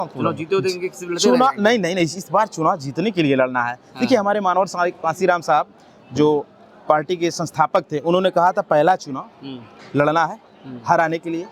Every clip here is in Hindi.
चुनाव जीते हो देंगे किसी लड़ते चुनाव रहेंगे? नहीं नहीं नहीं, इस बार चुनाव जीतने के लिए लड़ना है। देखिए हमारे मानवर कांसीराम साहब जो पार्टी के संस्थापक थे, उन्होंने कहा था पहला चुनाव लड़ना है हराने के लिए,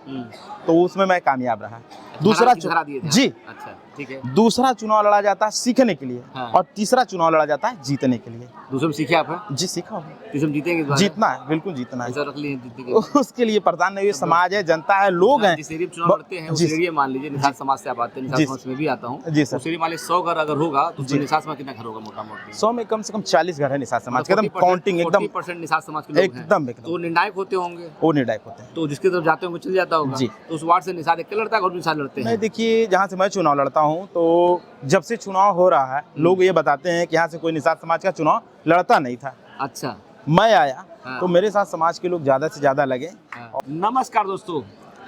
तो उसमें मैं कामयाब रहा। दूसरा हरा दिए थे आप? जी अच्छा ठीक है। दूसरा चुनाव लड़ा जाता है सीखने के लिए, हाँ। और तीसरा चुनाव लड़ा जाता है जीतने के लिए। दूसरे में सीखे आप हैं? जी सीखा हूँ। तीसरे में जीतेंगे इस बार? जीतना है, बिल्कुल जीतना है। ऐसा रख लिए जीतने के लिए। उसके लिए प्रधान नहीं, समाज है, जनता है, लोग हैं। जिस एरिया में चुनाव लड़ते हैं उस जी एरिया मान लीजिए निषाद समाज से आप आते हैं, निषाद जी समाज में भी आता हूँ। जी सर। उस एरिया मान लीजिए 100 घर अगर होगा तो उसमें जी। निषाद समाज कितना घर होगा मोटा मोटी? 100 में कम से कम 40 घर है निषाद समाज के, एकदम काउंटिंग एकदम 40% निषाद समाज के लोग हैं। एकदम तो निर्णायक होते होंगे, वो निर्णायक होते हैं। तो जिसके तरफ जाते होंगे चल जाता होगा। जी। तो उस वार्ड से निषाद एक लड़ता है और निषाद लड़ते नहीं हैं। देखिए, जहाँ से मैं चुनाव लड़ता हूँ तो जब से चुनाव हो रहा है लोग ये बताते हैं कि यहाँ से कोई निषाद समाज का चुनाव लड़ता नहीं था। अच्छा। मैं आया हाँ। तो मेरे साथ समाज के लोग ज़्यादा से ज़्यादा लगे। नमस्कार दोस्तों,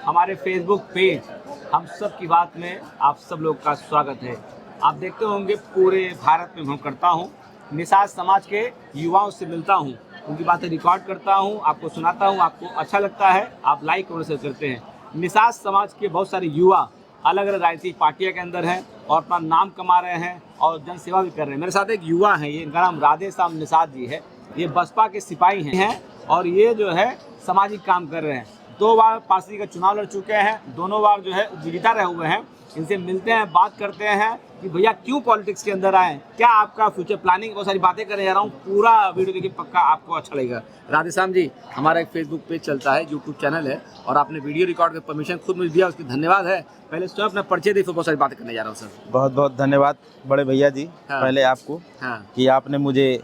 हमारे फेसबुक पेज हम सब की बात में आप सब लोग का स्वागत है। आप देखते होंगे पूरे भारत में हम करता हूँ, निषाद समाज के युवाओं से मिलता हूँ, उनकी बातें रिकॉर्ड करता हूँ, आपको सुनाता हूँ, आपको अच्छा लगता है आप लाइक और शेयर करते हैं। निषाद समाज के बहुत सारे युवा अलग अलग राजनीतिक पार्टियों के अंदर हैं और अपना नाम कमा रहे हैं और जन सेवा भी कर रहे हैं। मेरे साथ एक युवा हैं, ये इनका नाम राधे श्याम निषाद जी है। ये बसपा के सिपाही हैं और ये जो है सामाजिक काम कर रहे हैं। 2 बार पार्टी का चुनाव लड़ चुके हैं, दोनों बार जो है विजेता रहे हुए हैं। इनसे मिलते हैं, बात करते हैं कि भैया क्यों पॉलिटिक्स के अंदर आए, क्या आपका फ्यूचर प्लानिंग, बहुत सारी बातें करने जा रहा हूँ। पूरा वीडियो देखिए, पक्का आपको अच्छा लगेगा। राधे श्याम जी, हमारा एक फेसबुक पेज चलता है, यूट्यूब चैनल है और आपने वीडियो रिकॉर्ड का परमिशन खुद मुझे दिया, उसकी धन्यवाद है। पहले स्वयं अपना परिचय दे, फिर बहुत सारी बातें करने जा रहा हूँ सर। बहुत बहुत धन्यवाद बड़े भैया जी। हाँ। पहले आपको कि आपने मुझे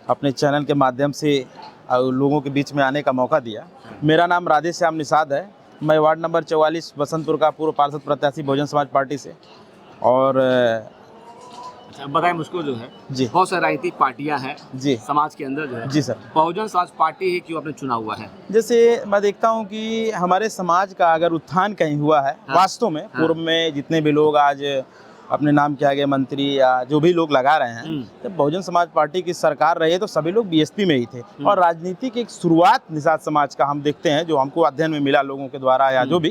अपने चैनल के माध्यम से लोगों के बीच में आने का मौका दिया। मेरा नाम राधे श्याम निषाद है। मैं वार्ड नंबर 44 बसंतपुर का पूर्व पार्षद प्रत्याशी बहुजन समाज पार्टी से। और अच्छा बताएं मुझको, जो है जी बहुत सारी राजनीतिक पार्टियां हैं जी समाज के अंदर, जो है जी सर, बहुजन समाज पार्टी ही क्यों आपने चुना हुआ है? जैसे मैं देखता हूँ कि हमारे समाज का अगर उत्थान कहीं हुआ है वास्तव में, पूर्व में जितने भी लोग आज अपने नाम के आगे मंत्री या जो भी लोग लगा रहे हैं, जब बहुजन समाज पार्टी की सरकार रही तो सभी लोग बीएसपी में ही थे। और राजनीति की एक शुरुआत निषाद समाज का हम देखते हैं, जो हमको अध्ययन में मिला लोगों के द्वारा या जो भी,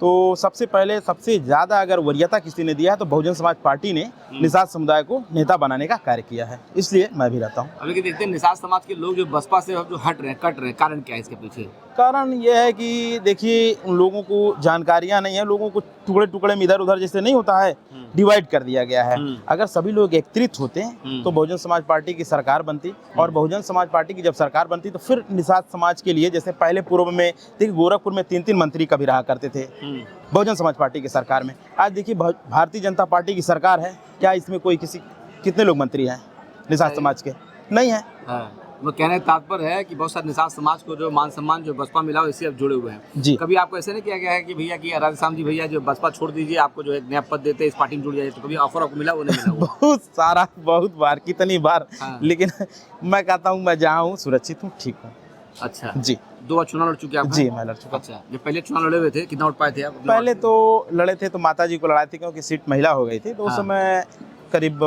तो सबसे पहले सबसे ज़्यादा अगर वरीयता किसी ने दिया है तो बहुजन समाज पार्टी ने निषाद समुदाय को नेता बनाने का कार्य किया है, इसलिए मैं भी रहता हूँ। अभी देखते हैं निषाद समाज के लोग जो बसपा से जो हट रहे हैं, कट रहे हैं, कारण क्या है इसके पीछे? कारण यह है कि देखिए उन लोगों को जानकारियां नहीं है, लोगों को टुकड़े टुकड़े में इधर उधर जैसे नहीं होता है डिवाइड कर दिया गया है। अगर सभी लोग एकत्रित होते तो बहुजन समाज पार्टी की सरकार बनती, और बहुजन समाज पार्टी की जब सरकार बनती तो फिर निषाद समाज के लिए, जैसे पहले पूर्व में देखिए गोरखपुर में 3-3 मंत्री कभी रहा करते थे बहुजन समाज पार्टी की सरकार में। आज देखिए भारतीय जनता पार्टी की सरकार है, क्या इसमें कोई कितने लोग मंत्री हैं निषाद समाज के? नहीं है। वो कहने का तात्पर्य है कि बहुत सारे निषाद समाज को जो मान सम्मान जो बसपा मिला इससे अब जुड़े हुए हैं। जी। कभी आपको ऐसे नहीं किया गया है कि भैया कि राधे श्याम जी भैया जो बसपा छोड़ दीजिए, आपको जो एक नया पद देते इस पार्टी में जुड़ जाइए, तो कभी ऑफर आपको मिला? वो नहीं मिला? बहुत सारा, बहुत बार, कितनी बार। लेकिन मैं कहता हूँ मैं जहाँ हूँ सुरक्षित हूँ, ठीक हूँ। अच्छा जी। 2 बार चुनाव लड़ चुके आप? जी मैं लड़ चुका। अच्छा, जब पहले चुनाव लड़े हुए थे कितना वोट पाए थे आप? पहले तो लड़े थे तो माता जी को लड़ाए थे, क्योंकि सीट महिला हो गई थी, तो उस समय करीब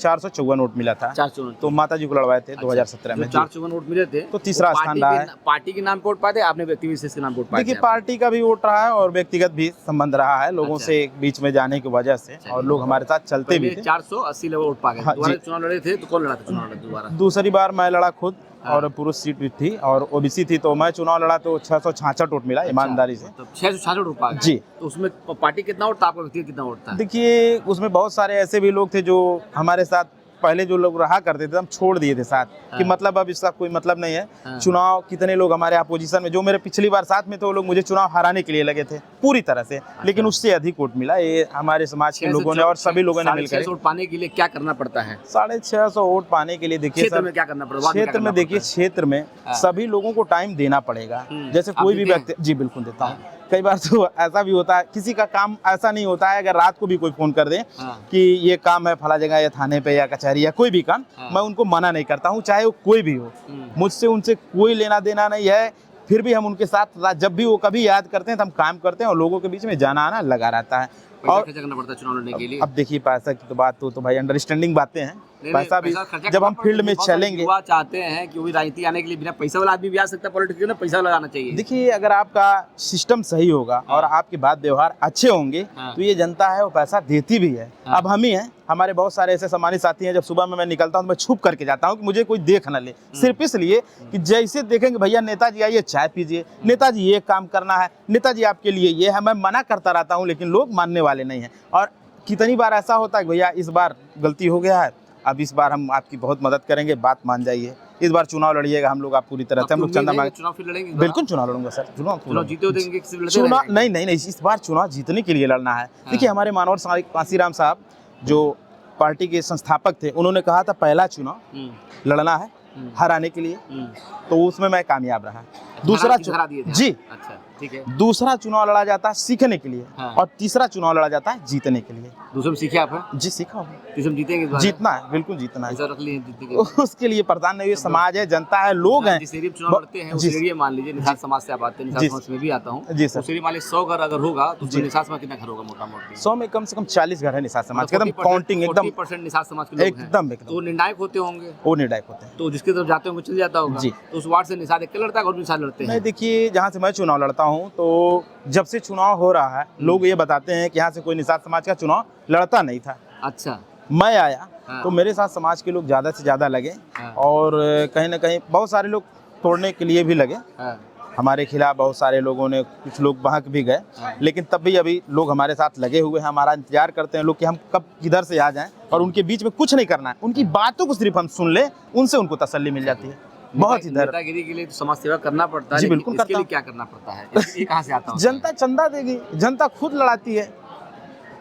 454 वोट मिला था। 454 तो माता जी को लड़वाए थे 2017 में। 454 वोट मिले थे तो तीसरा स्थान रहा है। पार्टी के नाम पे वोट पाए थे आपने, व्यक्ति विशेष के नाम वोट पाए थे? देखिए पार्टी का भी वोट रहा है और व्यक्तिगत भी संबंध रहा है, लोगों से बीच में जाने की वजह से, और लोग हमारे साथ चलते भी थे। 480 वोट पा गए। दोबारा चुनाव लड़े थे तो कौन लड़ा था चुनाव दोबारा? दूसरी बार मैं लड़ा खुद, और पुरुष सीट भी थी और ओबीसी थी, तो मैं चुनाव लड़ा तो 666 वोट मिला ईमानदारी से। तो 666 वोट पा गए। जी। तो उसमें पार्टी कितना वोट था, आपका व्यक्ति कितना वोट था? देखिए उसमें बहुत सारे ऐसे भी लोग थे जो हमारे साथ पहले जो लोग रहा करते थे, हम छोड़ दिए थे साथ कि मतलब अब इसका कोई मतलब नहीं है। चुनाव कितने लोग हमारे अपोजिशन में जो मेरे पिछली बार साथ में थे, वो लोग मुझे चुनाव हराने के लिए लगे थे पूरी तरह से, लेकिन उससे अधिक वोट मिला ये हमारे समाज के लोगों ने और सभी लोगों ने मिलकर। 650 वोट पाने के लिए क्या करना पड़ता है? 650 वोट पाने के लिए देखिए क्षेत्र में क्या करना पड़ेगा? क्षेत्र में देखिए, क्षेत्र में सभी लोगों को टाइम देना पड़ेगा। जैसे कोई भी व्यक्ति, जी बिल्कुल देता हूँ। कई बार तो ऐसा भी होता है, किसी का काम ऐसा नहीं होता है, अगर रात को भी कोई फोन कर दे कि ये काम है फला जगह या थाने पे या कचहरी या कोई भी काम, मैं उनको मना नहीं करता हूँ, चाहे वो कोई भी हो। मुझसे उनसे कोई लेना देना नहीं है, फिर भी हम उनके साथ जब भी वो कभी याद करते हैं तो हम काम करते हैं, और लोगों के बीच में जाना आना लगा रहता है। पैसा खर्चा करना पड़ता है चुनाव लड़ने के लिए। अब देखिए पैसा की तो बात तो भाई अंडरस्टैंडिंग बातें हैं। नहीं, पैसा भी खर्चा जब करना हम पड़ता फील्ड है, में बहुत सारे चलेंगे। युवा चाहते हैं कि वही राजनीति आने के लिए बिना पैसा वाला आदमी भी आ सकता है पॉलिटिक्स में, पैसा लगाना चाहिए। देखिए अगर आपका सिस्टम सही होगा और आपके बात व्यवहार अच्छे होंगे तो ये जनता है वो पैसा देती भी है। अब हम ही हैं, हमारे बहुत सारे ऐसे सम्मानित साथी हैं, जब सुबह में मैं निकलता हूँ तो मैं छुप करके जाता हूँ कि मुझे कोई देख न ले, सिर्फ इसलिए कि जैसे देखेंगे भैया नेताजी आइए चाय पीजिए, नेताजी ये काम करना है, नेताजी आपके लिए ये है, मैं मना करता रहता हूँ लेकिन लोग मानने वाले नहीं हैं। और कितनी बार ऐसा होता है कि भैया इस बार गलती हो गया है, अब इस बार हम आपकी बहुत मदद करेंगे, बात मान जाइए, इस बार चुनाव लड़िएगा हम लोग आप पूरी तरह से, हम लोग चंदा मांगे। चुनाव फिर लड़ेंगे? बिल्कुल चुनाव लड़ूंगा सर, चुनाव जीते हो देंगे किसी लड़ते चुनाव रहेंगे? नहीं, इस बार चुनाव जीतने के लिए लड़ना है। देखिए हमारे मानवर कांसीराम साहब जो पार्टी के संस्थापक थे, उन्होंने कहा था पहला चुनाव लड़ना है हराने के लिए, तो उसमें मैं कामयाब रहा। दूसरा हरा दिए थे? जी अच्छा ठीक है। दूसरा चुनाव लड़ा जाता है सीखने के लिए और तीसरा चुनाव लड़ा जाता है जीतने के लिए। दूसरे में सीखे आप हैं? जी सीखा हूँ। तीसरे में जीतेंगे इस बार? जीतना है, बिल्कुल जीतना है। ऐसा रख लिए जीतने के उसके लिए प्रधान नहीं, समाज है, जनता है, लोग हैं। जिस एरिया में चुनाव लड़ते हैं उस एरिया मान लीजिए निषाद समाज से आप आते हैं, निषाद समाज में भी आता हूँ जी सर। उस एरिया मान लीजिए 100 घर अगर होगा तो उसमें निषाद समाज कितना घर होगा मोटा मोटी? 100 में कम से कम 40 घर है निषाद समाज के, एकदम काउंटिंग एकदम 40% निषाद समाज के लोग हैं। एकदम तो निर्णायक होते होंगे, वो निर्णायक होते हैं। तो जिसके तरफ जाते होंगे चल जाता होगा जी। तो उस वार्ड से निषाद एक लड़ता है और निषाद लड़ते हैं। नहीं देखिए जहाँ से मैं चुनाव लड़ता हूँ तो जब से चुनाव हो रहा है लोग ये बताते हैं कि यहाँ से कोई निषाद समाज का चुनाव लड़ता नहीं था। अच्छा मैं आया तो मेरे साथ समाज के लोग ज़्यादा से ज़्यादा लगे और कहीं ना कहीं बहुत सारे लोग तोड़ने के लिए भी लगे। हमारे खिलाफ बहुत सारे लोगों ने, कुछ लोग बहक भी गए, लेकिन तब भी अभी लोग हमारे साथ लगे हुए हैं। हमारा इंतजार करते हैं लोग कि हम कब किधर से आ जाएं और उनके बीच में कुछ नहीं करना है, उनकी बातों को सिर्फ हम सुन लें, उनसे उनको तसल्ली मिल जाती है। बहुत इधर नेतागिरी के लिए तो समाज सेवा करना पड़ता है। जी बिल्कुल इसके लिए क्या करना पड़ता है? ये कहाँ से आता है? जनता चंदा देगी, जनता खुद लड़ाती है।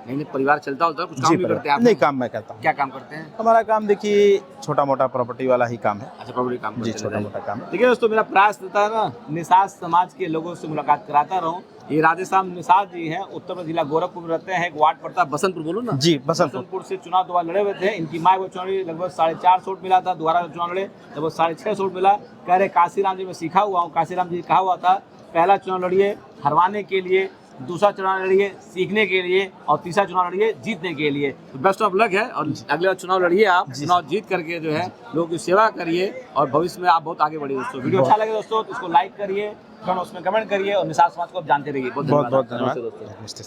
नहीं परिवार चलता होता है, कुछ काम भी करते हैं आप? नहीं काम मैं करता हूँ। क्या काम करते हैं? हमारा काम देखिए छोटा मोटा प्रॉपर्टी वाला ही काम है। अच्छा प्रॉपर्टी काम जी छोटा मोटा काम है। देखिए दोस्तों मेरा प्रयास रहता है ना निषाद समाज के लोगों से मुलाकात कराता रहूं। ये राधेश्याम निषाद जी हैं, उत्तर प्रदेश जिला गोरखपुर में रहते हैं। एक वार्ड पड़ता है बसंतपुर, बोलो ना जी, बसंतपुर से चुनाव 2 बार लड़े हुए थे। इनकी माँ को चुनाव लगभग 4.5 वोट मिला था, दोबारा चुनाव लड़े लगभग 6.5 वोट मिला। कह रहे काशीराम जी मैं सीखा हुआ हूँ, काशीराम जी कहा हुआ था पहला चुनाव लड़िए हरवाने के लिए, दूसरा चुनाव लड़िए सीखने के लिए और तीसरा चुनाव लड़िए जीतने के लिए। तो बेस्ट ऑफ लक है और अगले बार चुनाव लड़िए आप, चुनाव जीत करके जो है लोगों की सेवा करिए और भविष्य में आप बहुत आगे बढ़िए। दोस्तों वीडियो अच्छा लगे दोस्तों तो इसको लाइक करिए, उसमें कमेंट करिए और निषाद समाज को आप जानते रहिए। बहुत बहुत धन्यवाद दोस्तों।